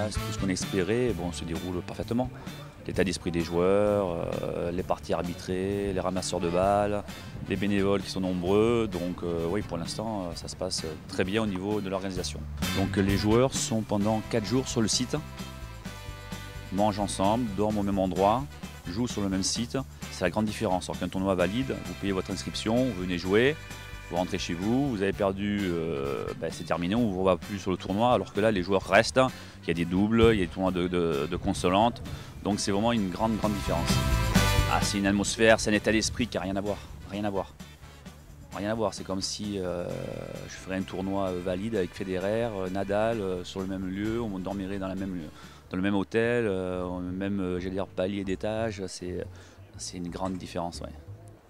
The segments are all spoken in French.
place, tout ce qu'on espérait, bon, se déroule parfaitement. L'état d'esprit des joueurs, les parties arbitrées, les ramasseurs de balles, les bénévoles qui sont nombreux. Donc oui, pour l'instant, ça se passe très bien au niveau de l'organisation. Donc les joueurs sont pendant 4 jours sur le site, mangent ensemble, dorment au même endroit, jouent sur le même site. C'est la grande différence. Alors qu'un tournoi valide, vous payez votre inscription, vous venez jouer, vous rentrez chez vous, vous avez perdu, c'est terminé, on ne vous revoit plus sur le tournoi. Alors que là, les joueurs restent, il y a des doubles, il y a des tournois de consolantes. Donc c'est vraiment une grande différence. Ah, c'est une atmosphère, c'est un état d'esprit qui n'a rien à voir. Rien à voir. Rien à voir. C'est comme si je ferais un tournoi valide avec Federer, Nadal, sur le même lieu, on dormirait dans le même hôtel, même j'allais dire palier d'étage. C'est une grande différence. Ouais.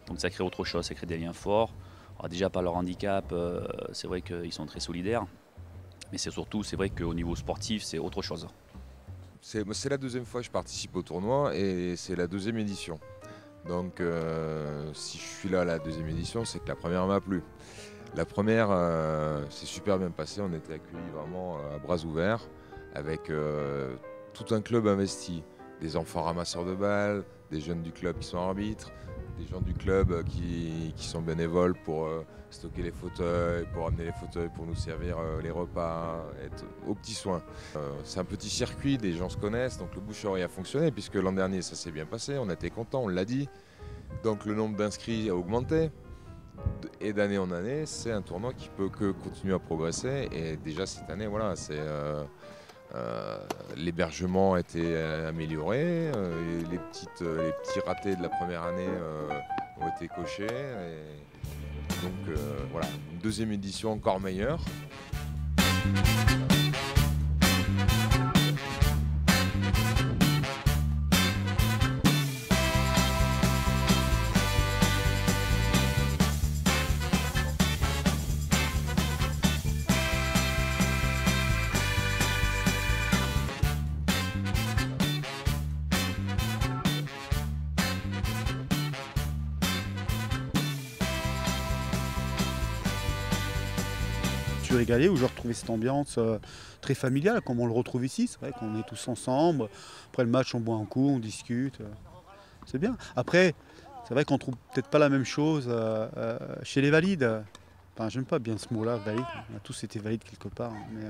Donc ça crée autre chose, ça crée des liens forts. Alors déjà par leur handicap, c'est vrai qu'ils sont très solidaires. Mais c'est surtout, c'est vrai qu'au niveau sportif, c'est autre chose. C'est la deuxième fois que je participe au tournoi et c'est la deuxième édition. Donc si je suis là à la deuxième édition, c'est que la première m'a plu. La première s'est super bien passée, on était accueillis vraiment à bras ouverts avec tout un club investi. Des enfants ramasseurs de balles, des jeunes du club qui sont arbitres, des gens du club qui sont bénévoles pour stocker les fauteuils, pour amener les fauteuils, pour nous servir les repas, être aux petits soins. C'est un petit circuit, des gens se connaissent, donc le bouche-oreille a fonctionné puisque l'an dernier ça s'est bien passé, on était contents, on l'a dit. Donc le nombre d'inscrits a augmenté et d'année en année, c'est un tournoi qui peut que continuer à progresser et déjà cette année, voilà, c'est... l'hébergement a été amélioré, les petits ratés de la première année ont été cochés. Et donc voilà, une deuxième édition encore meilleure. Je suis régalé où je retrouvais cette ambiance très familiale comme on le retrouve ici. C'est vrai qu'on est tous ensemble. Après le match, on boit un coup, on discute. C'est bien. Après, c'est vrai qu'on trouve peut-être pas la même chose chez les valides. Enfin, j'aime pas bien ce mot-là, valide. On a tous été valides quelque part. Mais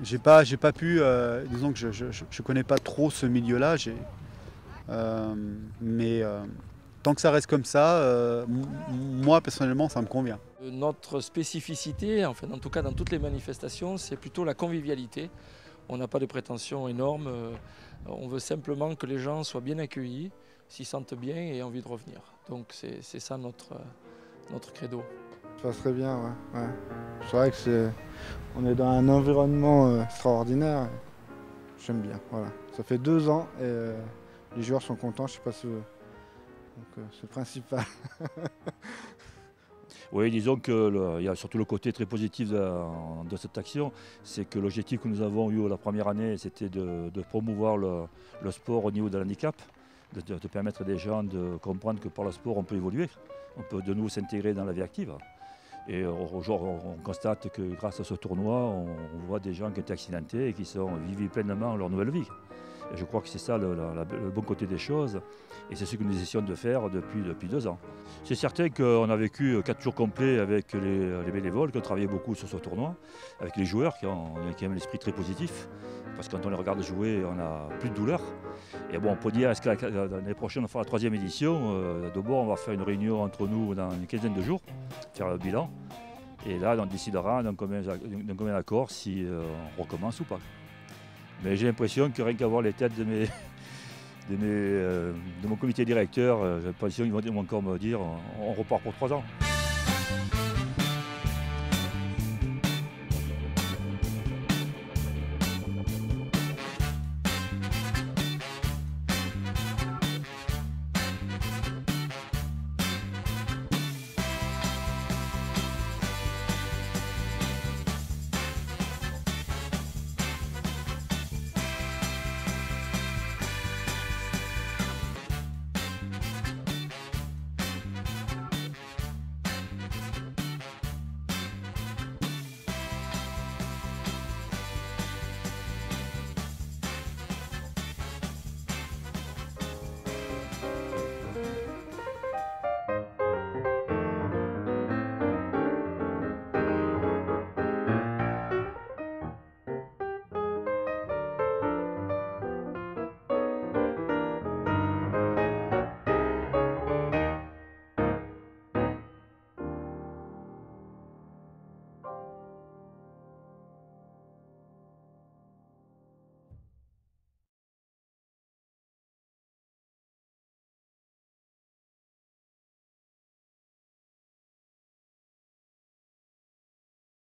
j'ai pas pu. Disons que je connais pas trop ce milieu-là. Mais tant que ça reste comme ça, moi personnellement, ça me convient. Notre spécificité, enfin en tout cas dans toutes les manifestations, c'est plutôt la convivialité. On n'a pas de prétentions énormes, on veut simplement que les gens soient bien accueillis, s'y sentent bien et aient envie de revenir. Donc c'est ça notre credo. Ça se passe très bien, ouais. C'est vrai que on est dans un environnement extraordinaire. J'aime bien, voilà. Ça fait 2 ans et les joueurs sont contents, je sais pas si... Donc c'est le principal. Oui, disons qu'il y a surtout le côté très positif de cette action, c'est que l'objectif que nous avons eu la première année, c'était de promouvoir le sport au niveau de l'handicap, de permettre des gens de comprendre que par le sport on peut évoluer, on peut de nouveau s'intégrer dans la vie active. Et aujourd'hui, on constate que grâce à ce tournoi, on voit des gens qui ont été accidentés et qui vivent pleinement leur nouvelle vie. Et je crois que c'est ça le bon côté des choses et c'est ce que nous essayons de faire depuis 2 ans. C'est certain qu'on a vécu 4 jours complets avec les bénévoles, qui ont travaillé beaucoup sur ce tournoi, avec les joueurs qui ont quand même l'esprit très positif, parce que quand on les regarde jouer, on n'a plus de douleur. Et bon, on peut dire, est-ce que l'année prochaine on fera la 3e édition, d'abord on va faire une réunion entre nous dans une quinzaine de jours, faire le bilan, et là on décidera d'un commun accord si on recommence ou pas. Mais j'ai l'impression que rien qu'à voir les têtes de mon comité directeur, j'ai l'impression qu'ils vont encore me dire on repart pour 3 ans.